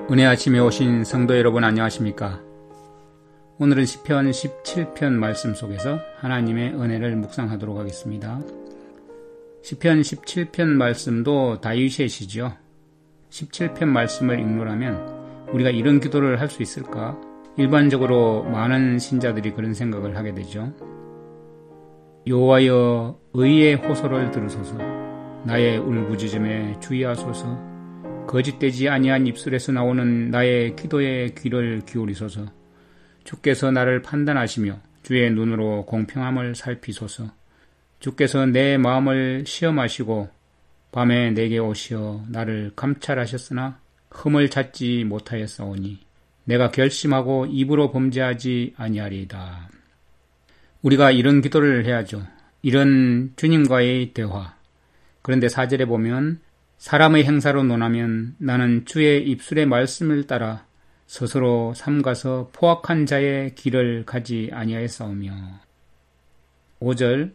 은혜 아침에 오신 성도 여러분 안녕하십니까? 오늘은 시편 17편 말씀 속에서 하나님의 은혜를 묵상하도록 하겠습니다. 시편 17편 말씀도 다윗의 시죠. 17편 말씀을 읽노라면 우리가 이런 기도를 할 수 있을까? 일반적으로 많은 신자들이 그런 생각을 하게 되죠. 여호와여 의의 호소를 들으소서, 나의 울부짖음에 주의하소서. 거짓되지 아니한 입술에서 나오는 나의 기도에 귀를 기울이소서. 주께서 나를 판단하시며 주의 눈으로 공평함을 살피소서. 주께서 내 마음을 시험하시고 밤에 내게 오시어 나를 감찰하셨으나 흠을 찾지 못하였사오니 내가 결심하고 입으로 범죄하지 아니하리이다. 우리가 이런 기도를 해야죠. 이런 주님과의 대화. 그런데 4절에 보면 사람의 행사로 논하면 나는 주의 입술의 말씀을 따라 스스로 삼가서 포악한 자의 길을 가지 아니하였사오며. 5절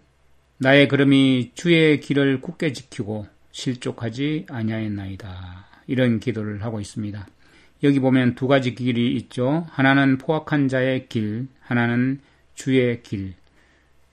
나의 걸음이 주의 길을 굳게 지키고 실족하지 아니하였나이다. 이런 기도를 하고 있습니다. 여기 보면 두 가지 길이 있죠. 하나는 포악한 자의 길, 하나는 주의 길.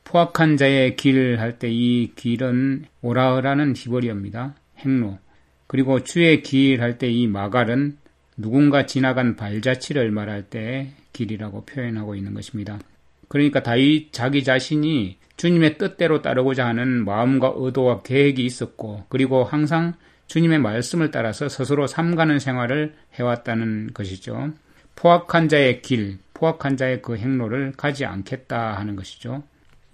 포악한 자의 길 할 때 이 길은 오라흐라는 히브리어입니다. 행로. 그리고 주의 길 할 때 이 마갈은 누군가 지나간 발자취를 말할 때 길이라고 표현하고 있는 것입니다. 그러니까 다윗 자기 자신이 주님의 뜻대로 따르고자 하는 마음과 의도와 계획이 있었고, 그리고 항상 주님의 말씀을 따라서 스스로 삼가는 생활을 해왔다는 것이죠. 포악한 자의 길, 포악한 자의 그 행로를 가지 않겠다 하는 것이죠.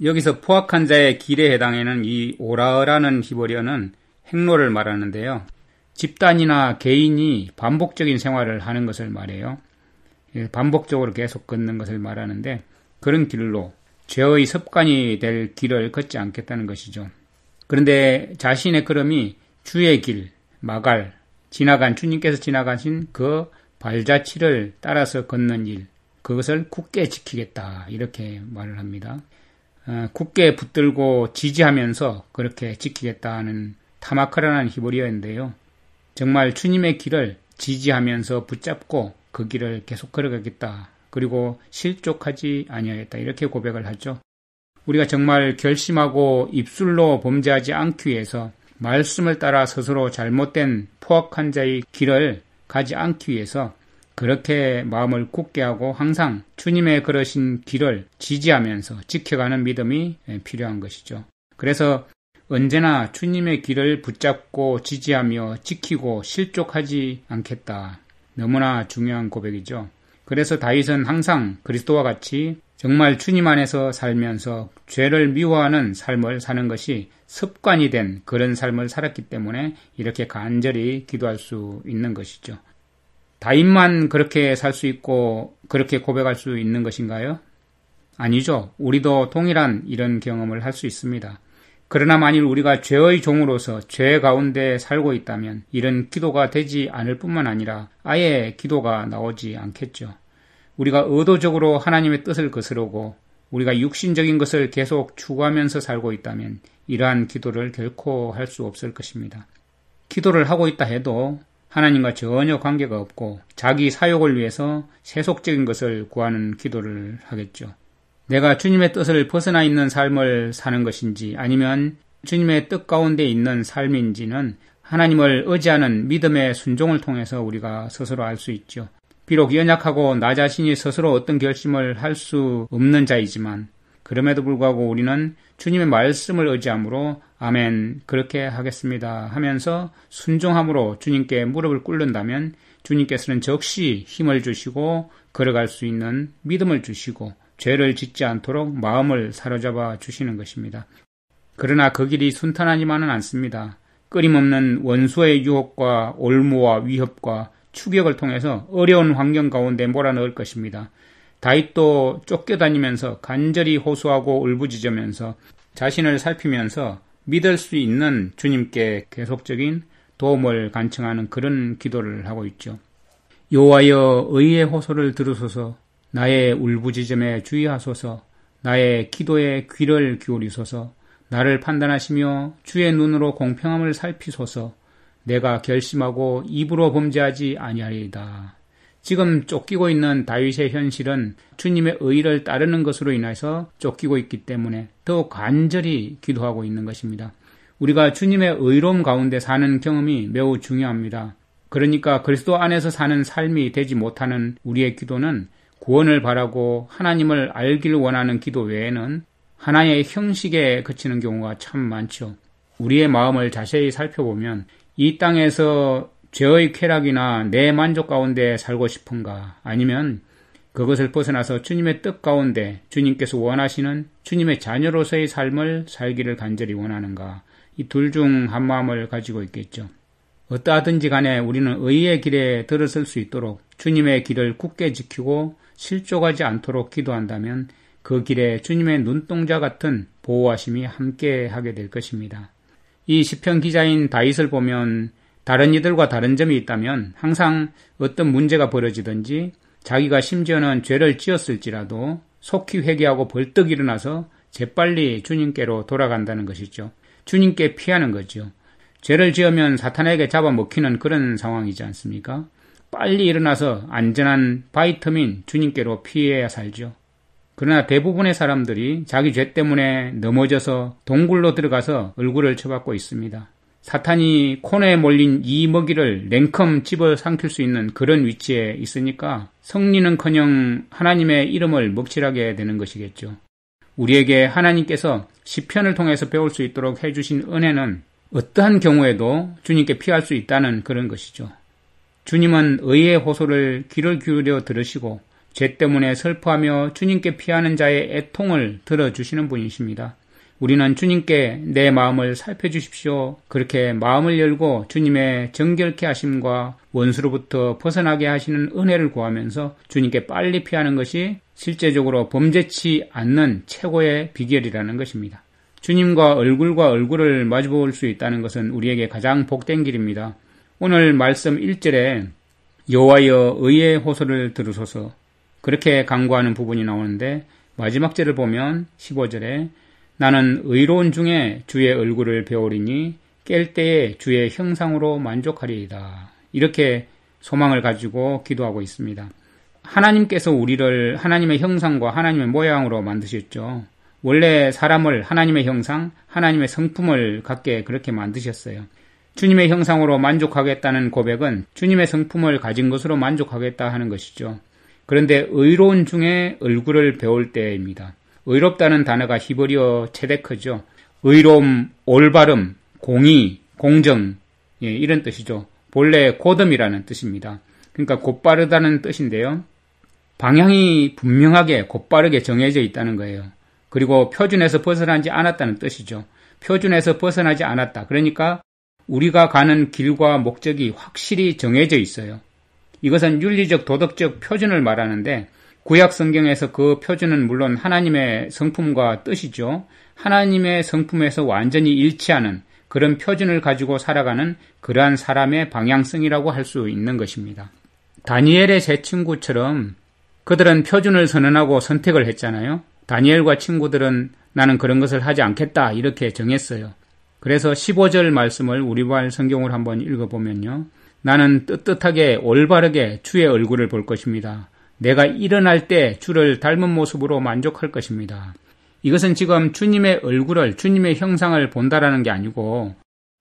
여기서 포악한 자의 길에 해당하는 이 오라흐라는 히브리어는 행로를 말하는데요. 집단이나 개인이 반복적인 생활을 하는 것을 말해요. 반복적으로 계속 걷는 것을 말하는데, 그런 길로 죄의 습관이 될 길을 걷지 않겠다는 것이죠. 그런데 자신의 걸음이 주의 길, 마갈, 주님께서 지나가신 그 발자취를 따라서 걷는 일, 그것을 굳게 지키겠다, 이렇게 말을 합니다. 굳게 붙들고 지지하면서 그렇게 지키겠다 하는 타마크라는 히브리어인데요. 정말 주님의 길을 지지하면서 붙잡고 그 길을 계속 걸어가겠다. 그리고 실족하지 아니하겠다. 이렇게 고백을 하죠. 우리가 정말 결심하고 입술로 범죄하지 않기 위해서 말씀을 따라 스스로 잘못된 포악한 자의 길을 가지 않기 위해서 그렇게 마음을 굳게 하고 항상 주님의 걸으신 길을 지지하면서 지켜가는 믿음이 필요한 것이죠. 그래서 언제나 주님의 길을 붙잡고 지지하며 지키고 실족하지 않겠다. 너무나 중요한 고백이죠. 그래서 다윗은 항상 그리스도와 같이 정말 주님 안에서 살면서 죄를 미워하는 삶을 사는 것이 습관이 된 그런 삶을 살았기 때문에 이렇게 간절히 기도할 수 있는 것이죠. 다윗만 그렇게 살 수 있고 그렇게 고백할 수 있는 것인가요? 아니죠. 우리도 동일한 이런 경험을 할 수 있습니다. 그러나 만일 우리가 죄의 종으로서 죄 가운데 살고 있다면 이런 기도가 되지 않을 뿐만 아니라 아예 기도가 나오지 않겠죠. 우리가 의도적으로 하나님의 뜻을 거스르고 우리가 육신적인 것을 계속 추구하면서 살고 있다면 이러한 기도를 결코 할 수 없을 것입니다. 기도를 하고 있다 해도 하나님과 전혀 관계가 없고 자기 사욕을 위해서 세속적인 것을 구하는 기도를 하겠죠. 내가 주님의 뜻을 벗어나 있는 삶을 사는 것인지 아니면 주님의 뜻 가운데 있는 삶인지는 하나님을 의지하는 믿음의 순종을 통해서 우리가 스스로 알 수 있죠. 비록 연약하고 나 자신이 스스로 어떤 결심을 할 수 없는 자이지만 그럼에도 불구하고 우리는 주님의 말씀을 의지함으로 아멘 그렇게 하겠습니다 하면서 순종함으로 주님께 무릎을 꿇는다면 주님께서는 즉시 힘을 주시고 걸어갈 수 있는 믿음을 주시고 죄를 짓지 않도록 마음을 사로잡아 주시는 것입니다. 그러나 그 길이 순탄하지만은 않습니다. 끊임없는 원수의 유혹과 올무와 위협과 추격을 통해서 어려운 환경 가운데 몰아넣을 것입니다. 다윗도 쫓겨다니면서 간절히 호소하고 울부짖으면서 자신을 살피면서 믿을 수 있는 주님께 계속적인 도움을 간청하는 그런 기도를 하고 있죠. 여호와여 의의 호소를 들으소서, 나의 울부짖음에 주의하소서, 나의 기도에 귀를 기울이소서, 나를 판단하시며 주의 눈으로 공평함을 살피소서, 내가 결심하고 입으로 범죄하지 아니하리이다. 지금 쫓기고 있는 다윗의 현실은 주님의 의를 따르는 것으로 인해서 쫓기고 있기 때문에 더욱 간절히 기도하고 있는 것입니다. 우리가 주님의 의로움 가운데 사는 경험이 매우 중요합니다. 그러니까 그리스도 안에서 사는 삶이 되지 못하는 우리의 기도는 구원을 바라고 하나님을 알기를 원하는 기도 외에는 하나의 형식에 그치는 경우가 참 많죠. 우리의 마음을 자세히 살펴보면 이 땅에서 죄의 쾌락이나 내 만족 가운데 살고 싶은가, 아니면 그것을 벗어나서 주님의 뜻 가운데 주님께서 원하시는 주님의 자녀로서의 삶을 살기를 간절히 원하는가, 이 둘 중 한 마음을 가지고 있겠죠. 어떠하든지 간에 우리는 의의 길에 들어설 수 있도록 주님의 길을 굳게 지키고 실족하지 않도록 기도한다면 그 길에 주님의 눈동자 같은 보호하심이 함께하게 될 것입니다. 이 시편 기자인 다윗을 보면 다른 이들과 다른 점이 있다면 항상 어떤 문제가 벌어지든지 자기가 심지어는 죄를 지었을지라도 속히 회개하고 벌떡 일어나서 재빨리 주님께로 돌아간다는 것이죠. 주님께 피하는 거죠. 죄를 지으면 사탄에게 잡아먹히는 그런 상황이지 않습니까? 빨리 일어나서 안전한 바이터민 주님께로 피해야 살죠. 그러나 대부분의 사람들이 자기 죄 때문에 넘어져서 동굴로 들어가서 얼굴을 쳐박고 있습니다. 사탄이 코너에 몰린 이 먹이를 냉큼 집어삼킬 수 있는 그런 위치에 있으니까 승리는커녕 하나님의 이름을 먹칠하게 되는 것이겠죠. 우리에게 하나님께서 시편을 통해서 배울 수 있도록 해주신 은혜는 어떠한 경우에도 주님께 피할 수 있다는 그런 것이죠. 주님은 의의 호소를 귀를 기울여 들으시고 죄 때문에 슬퍼하며 주님께 피하는 자의 애통을 들어주시는 분이십니다. 우리는 주님께 내 마음을 살펴주십시오. 그렇게 마음을 열고 주님의 정결케 하심과 원수로부터 벗어나게 하시는 은혜를 구하면서 주님께 빨리 피하는 것이 실제적으로 범죄치 않는 최고의 비결이라는 것입니다. 주님과 얼굴을 마주볼 수 있다는 것은 우리에게 가장 복된 길입니다. 오늘 말씀 1절에 여호와여 의의 호소를 들으소서, 그렇게 간구하는 부분이 나오는데, 마지막 절을 보면 15절에 나는 의로운 중에 주의 얼굴을 배우리니 깰 때에 주의 형상으로 만족하리이다. 이렇게 소망을 가지고 기도하고 있습니다. 하나님께서 우리를 하나님의 형상과 하나님의 모양으로 만드셨죠. 원래 사람을 하나님의 형상, 하나님의 성품을 갖게 그렇게 만드셨어요. 주님의 형상으로 만족하겠다는 고백은 주님의 성품을 가진 것으로 만족하겠다 하는 것이죠. 그런데 의로운 중에 얼굴을 배울 때입니다. 의롭다는 단어가 히브리어 체데크죠. 의로움, 올바름, 공의, 공정, 이런 뜻이죠. 본래 고듬이라는 뜻입니다. 그러니까 곧바르다는 뜻인데요. 방향이 분명하게 곧바르게 정해져 있다는 거예요. 그리고 표준에서 벗어나지 않았다는 뜻이죠. 표준에서 벗어나지 않았다. 그러니까 우리가 가는 길과 목적이 확실히 정해져 있어요. 이것은 윤리적, 도덕적 표준을 말하는데 구약 성경에서 그 표준은 물론 하나님의 성품과 뜻이죠. 하나님의 성품에서 완전히 일치하는 그런 표준을 가지고 살아가는 그러한 사람의 방향성이라고 할 수 있는 것입니다. 다니엘의 세 친구처럼 그들은 표준을 선언하고 선택을 했잖아요. 다니엘과 친구들은 나는 그런 것을 하지 않겠다 이렇게 정했어요. 그래서 15절 말씀을 우리말 성경으로 한번 읽어보면요. 나는 떳떳하게 올바르게 주의 얼굴을 볼 것입니다. 내가 일어날 때 주를 닮은 모습으로 만족할 것입니다. 이것은 지금 주님의 얼굴을, 주님의 형상을 본다라는 게 아니고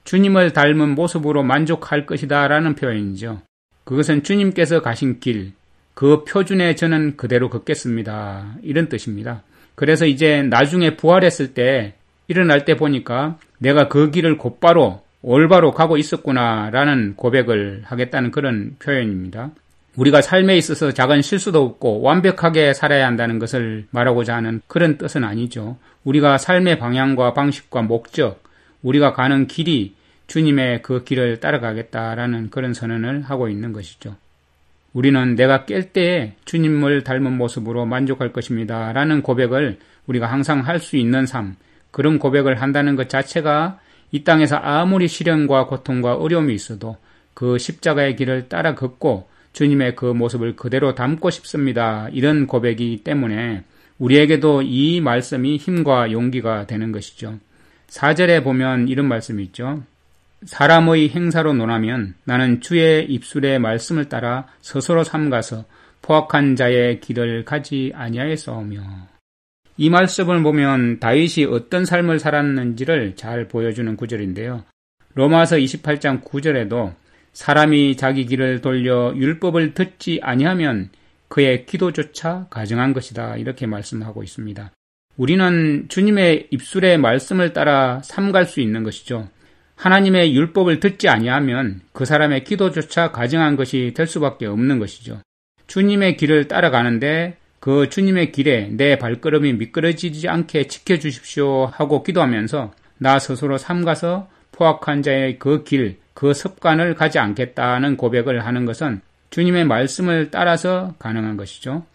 주님을 닮은 모습으로 만족할 것이다 라는 표현이죠. 그것은 주님께서 가신 길, 그 표준에 저는 그대로 걷겠습니다. 이런 뜻입니다. 그래서 이제 나중에 부활했을 때 일어날 때 보니까 내가 그 길을 곧바로 올바로 가고 있었구나 라는 고백을 하겠다는 그런 표현입니다. 우리가 삶에 있어서 작은 실수도 없고 완벽하게 살아야 한다는 것을 말하고자 하는 그런 뜻은 아니죠. 우리가 삶의 방향과 방식과 목적, 우리가 가는 길이 주님의 그 길을 따라가겠다라는 그런 선언을 하고 있는 것이죠. 우리는 내가 깰 때에 주님을 닮은 모습으로 만족할 것입니다 라는 고백을 우리가 항상 할 수 있는 삶, 그런 고백을 한다는 것 자체가 이 땅에서 아무리 시련과 고통과 어려움이 있어도 그 십자가의 길을 따라 걷고 주님의 그 모습을 그대로 담고 싶습니다. 이런 고백이기 때문에 우리에게도 이 말씀이 힘과 용기가 되는 것이죠. 4절에 보면 이런 말씀이 있죠. 사람의 행사로 논하면 나는 주의 입술의 말씀을 따라 스스로 삼가서 포악한 자의 길을 가지 아니하였사오며. 이 말씀을 보면 다윗이 어떤 삶을 살았는지를 잘 보여주는 구절인데요. 로마서 28장 9절에도 사람이 자기 길을 돌려 율법을 듣지 아니하면 그의 기도조차 가증한 것이다, 이렇게 말씀하고 있습니다. 우리는 주님의 입술의 말씀을 따라 삼갈 수 있는 것이죠. 하나님의 율법을 듣지 아니하면 그 사람의 기도조차 가증한 것이 될 수밖에 없는 것이죠. 주님의 길을 따라가는데 그 주님의 길에 내 발걸음이 미끄러지지 않게 지켜주십시오 하고 기도하면서 나 스스로 삼가서 포악한 자의 그 길, 그 습관을 가지 않겠다는 고백을 하는 것은 주님의 말씀을 따라서 가능한 것이죠.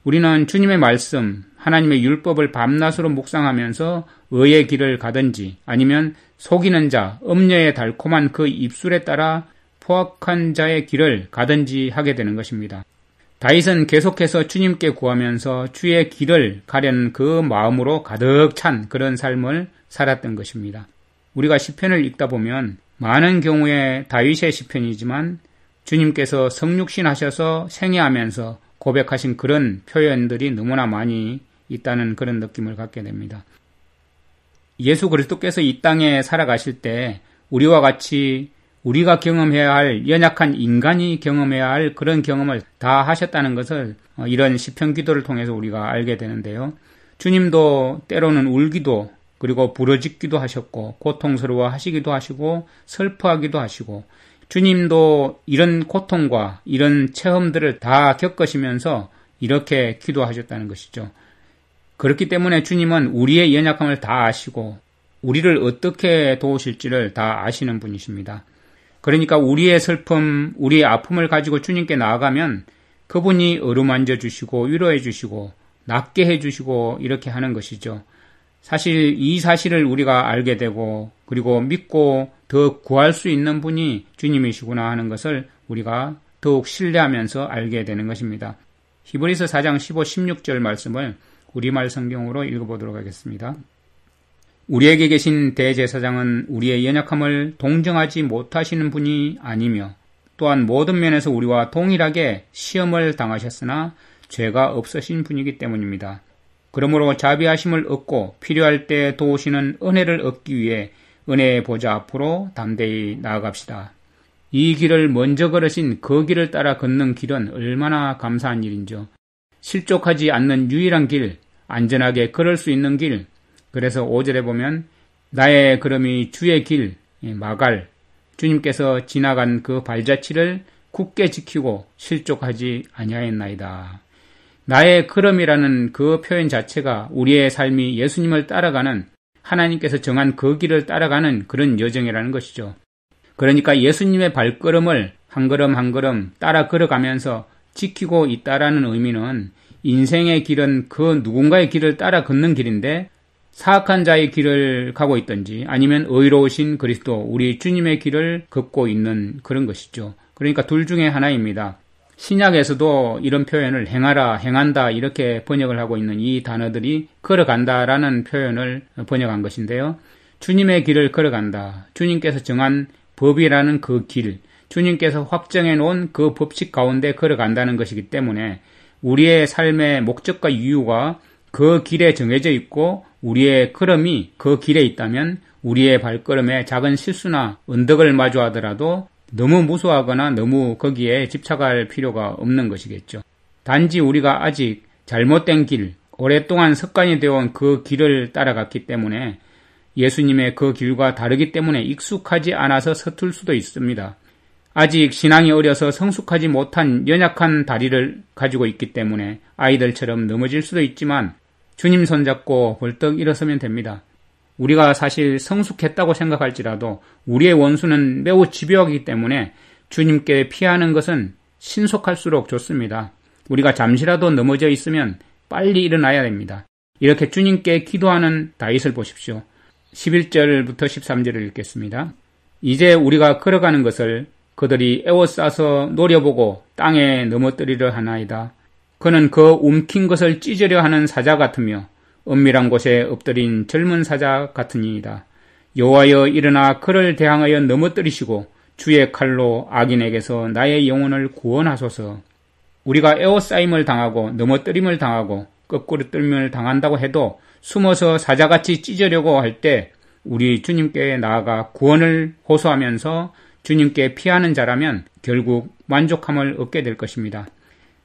우리는 주님의 말씀, 하나님의 율법을 밤낮으로 묵상하면서 의의 길을 가든지 아니면 속이는 자, 음녀의 달콤한 그 입술에 따라 포악한 자의 길을 가든지 하게 되는 것입니다. 다윗은 계속해서 주님께 구하면서 주의 길을 가려는 그 마음으로 가득 찬 그런 삶을 살았던 것입니다. 우리가 시편을 읽다 보면 많은 경우에 다윗의 시편이지만 주님께서 성육신하셔서 생애하면서 고백하신 그런 표현들이 너무나 많이 있다는 그런 느낌을 갖게 됩니다. 예수 그리스도께서 이 땅에 살아가실 때 우리와 같이 우리가 경험해야 할, 연약한 인간이 경험해야 할 그런 경험을 다 하셨다는 것을 이런 시편 기도를 통해서 우리가 알게 되는데요. 주님도 때로는 울기도, 그리고 부러짓기도 하셨고 고통스러워 하시기도 하시고 슬퍼하기도 하시고, 주님도 이런 고통과 이런 체험들을 다 겪으시면서 이렇게 기도하셨다는 것이죠. 그렇기 때문에 주님은 우리의 연약함을 다 아시고 우리를 어떻게 도우실지를 다 아시는 분이십니다. 그러니까 우리의 슬픔, 우리의 아픔을 가지고 주님께 나아가면 그분이 어루만져 주시고 위로해 주시고 낫게 해 주시고 이렇게 하는 것이죠. 사실 이 사실을 우리가 알게 되고 그리고 믿고 더 구할 수 있는 분이 주님이시구나 하는 것을 우리가 더욱 신뢰하면서 알게 되는 것입니다. 히브리서 4장 15, 16절 말씀을 우리말 성경으로 읽어보도록 하겠습니다. 우리에게 계신 대제사장은 우리의 연약함을 동정하지 못하시는 분이 아니며 또한 모든 면에서 우리와 동일하게 시험을 당하셨으나 죄가 없으신 분이기 때문입니다. 그러므로 자비하심을 얻고 필요할 때 도우시는 은혜를 얻기 위해 은혜의 보좌 앞으로 담대히 나아갑시다. 이 길을 먼저 걸으신 그 길을 따라 걷는 길은 얼마나 감사한 일인죠. 실족하지 않는 유일한 길, 안전하게 걸을 수 있는 길. 그래서 5절에 보면 나의 걸음이 주의 길, 마갈, 주님께서 지나간 그 발자취를 굳게 지키고 실족하지 아니하였나이다. 나의 걸음이라는 그 표현 자체가 우리의 삶이 예수님을 따라가는, 하나님께서 정한 그 길을 따라가는 그런 여정이라는 것이죠. 그러니까 예수님의 발걸음을 한 걸음 한 걸음 따라 걸어가면서 지키고 있다라는 의미는 인생의 길은 그 누군가의 길을 따라 걷는 길인데 사악한 자의 길을 가고 있든지 아니면 의로우신 그리스도 우리 주님의 길을 걷고 있는 그런 것이죠. 그러니까 둘 중에 하나입니다. 신약에서도 이런 표현을 행하라, 행한다 이렇게 번역을 하고 있는 이 단어들이 걸어간다라는 표현을 번역한 것인데요. 주님의 길을 걸어간다. 주님께서 정한 법이라는 그 길, 주님께서 확정해 놓은 그 법칙 가운데 걸어간다는 것이기 때문에 우리의 삶의 목적과 이유가 그 길에 정해져 있고 우리의 걸음이 그 길에 있다면 우리의 발걸음에 작은 실수나 언덕을 마주하더라도 너무 무서워하거나 너무 거기에 집착할 필요가 없는 것이겠죠. 단지 우리가 아직 잘못된 길, 오랫동안 습관이 되어온 그 길을 따라갔기 때문에 예수님의 그 길과 다르기 때문에 익숙하지 않아서 서툴 수도 있습니다. 아직 신앙이 어려서 성숙하지 못한 연약한 다리를 가지고 있기 때문에 아이들처럼 넘어질 수도 있지만 주님 손잡고 벌떡 일어서면 됩니다. 우리가 사실 성숙했다고 생각할지라도 우리의 원수는 매우 집요하기 때문에 주님께 피하는 것은 신속할수록 좋습니다. 우리가 잠시라도 넘어져 있으면 빨리 일어나야 됩니다. 이렇게 주님께 기도하는 다윗을 보십시오. 11절부터 13절을 읽겠습니다. 이제 우리가 걸어가는 것을 그들이 애워싸서 노려보고 땅에 넘어뜨리려 하나이다. 그는 그 움킨 것을 찢으려 하는 사자 같으며 은밀한 곳에 엎드린 젊은 사자 같으니이다. 여호와여 일어나 그를 대항하여 넘어뜨리시고 주의 칼로 악인에게서 나의 영혼을 구원하소서. 우리가 에워싸임을 당하고 넘어뜨림을 당하고 거꾸로 뜰림을 당한다고 해도 숨어서 사자같이 찢으려고 할 때 우리 주님께 나아가 구원을 호소하면서 주님께 피하는 자라면 결국 만족함을 얻게 될 것입니다.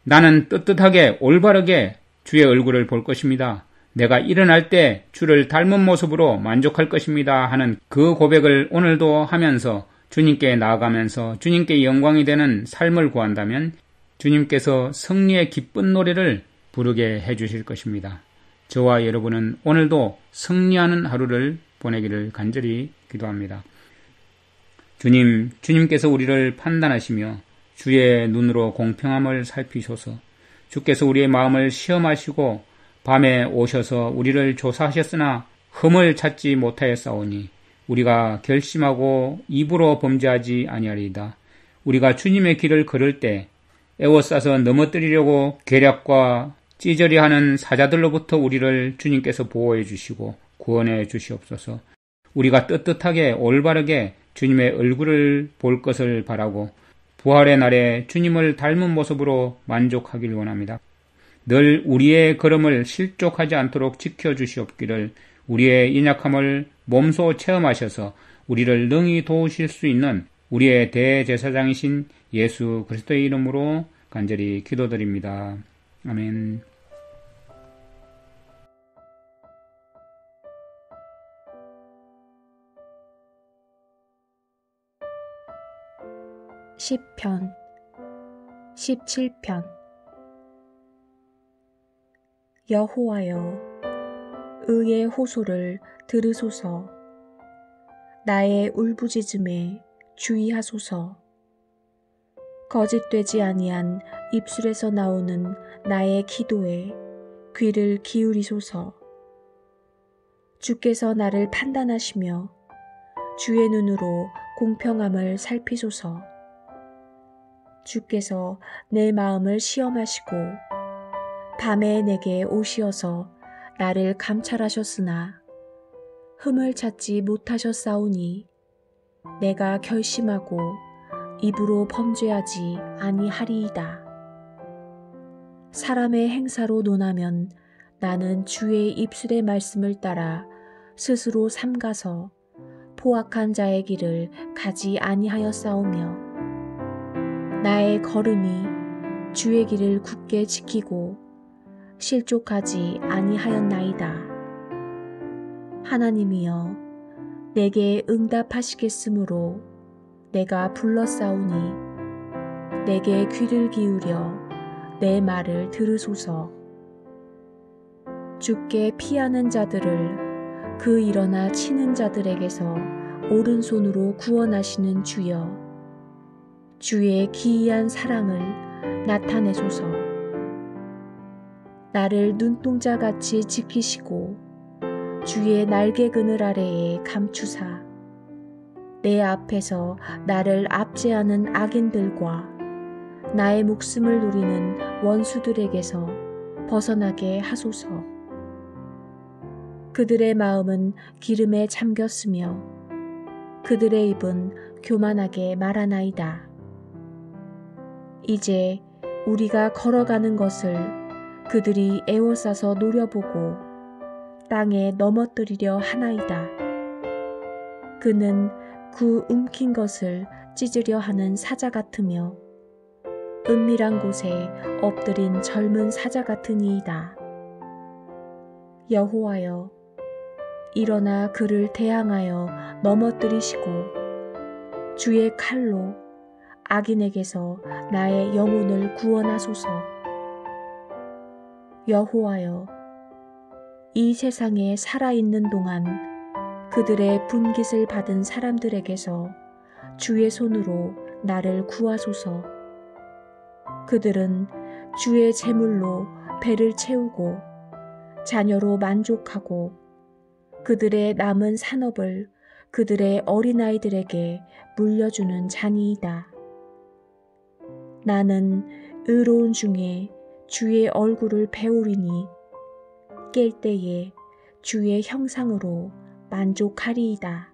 나는 떳떳하게 올바르게 주의 얼굴을 볼 것입니다. 내가 일어날 때 주를 닮은 모습으로 만족할 것입니다 하는 그 고백을 오늘도 하면서 주님께 나아가면서 주님께 영광이 되는 삶을 구한다면 주님께서 승리의 기쁜 노래를 부르게 해주실 것입니다. 저와 여러분은 오늘도 승리하는 하루를 보내기를 간절히 기도합니다. 주님께서 우리를 판단하시며 주의 눈으로 공평함을 살피소서. 주께서 우리의 마음을 시험하시고 밤에 오셔서 우리를 조사하셨으나 흠을 찾지 못하였사오니 우리가 결심하고 입으로 범죄하지 아니하리이다. 우리가 주님의 길을 걸을 때 에워싸서 넘어뜨리려고 계략과 찌저리하는 사자들로부터 우리를 주님께서 보호해 주시고 구원해 주시옵소서. 우리가 떳떳하게 올바르게 주님의 얼굴을 볼 것을 바라고 부활의 날에 주님을 닮은 모습으로 만족하길 원합니다. 늘 우리의 걸음을 실족하지 않도록 지켜주시옵기를 우리의 연약함을 몸소 체험하셔서 우리를 능히 도우실 수 있는 우리의 대제사장이신 예수 그리스도의 이름으로 간절히 기도드립니다. 아멘. 시편 17편. 여호와여, 의의 호소를 들으소서. 나의 울부짖음에 주의하소서. 거짓되지 아니한 입술에서 나오는 나의 기도에 귀를 기울이소서. 주께서 나를 판단하시며 주의 눈으로 공평함을 살피소서. 주께서 내 마음을 시험하시고 밤에 내게 오시어서 나를 감찰하셨으나 흠을 찾지 못하셨사오니 내가 결심하고 입으로 범죄하지 아니하리이다. 사람의 행사로 논하면 나는 주의 입술의 말씀을 따라 스스로 삼가서 포악한 자의 길을 가지 아니하였사오며 나의 걸음이 주의 길을 굳게 지키고 실족하지 아니하였나이다. 하나님이여, 내게 응답하시겠으므로 내가 불렀사오니 내게 귀를 기울여 내 말을 들으소서. 주께 피하는 자들을 그 일어나 치는 자들에게서 오른손으로 구원하시는 주여, 주의 기이한 사랑을 나타내소서. 나를 눈동자같이 지키시고 주의 날개 그늘 아래에 감추사 내 앞에서 나를 압제하는 악인들과 나의 목숨을 노리는 원수들에게서 벗어나게 하소서. 그들의 마음은 기름에 잠겼으며 그들의 입은 교만하게 말하나이다. 이제 우리가 걸어가는 것을 그들이 애워싸서 노려보고 땅에 넘어뜨리려 하나이다. 그는 그 움킨 것을 찢으려 하는 사자 같으며 은밀한 곳에 엎드린 젊은 사자 같으니이다. 여호와여, 일어나 그를 대항하여 넘어뜨리시고 주의 칼로 악인에게서 나의 영혼을 구원하소서. 여호와여, 이 세상에 살아있는 동안 그들의 분깃을 받은 사람들에게서 주의 손으로 나를 구하소서. 그들은 주의 제물로 배를 채우고 자녀로 만족하고 그들의 남은 산업을 그들의 어린아이들에게 물려주는 자니이다. 나는 의로운 중에 주의 얼굴을 배우리니 깰 때에 주의 형상으로 만족하리이다.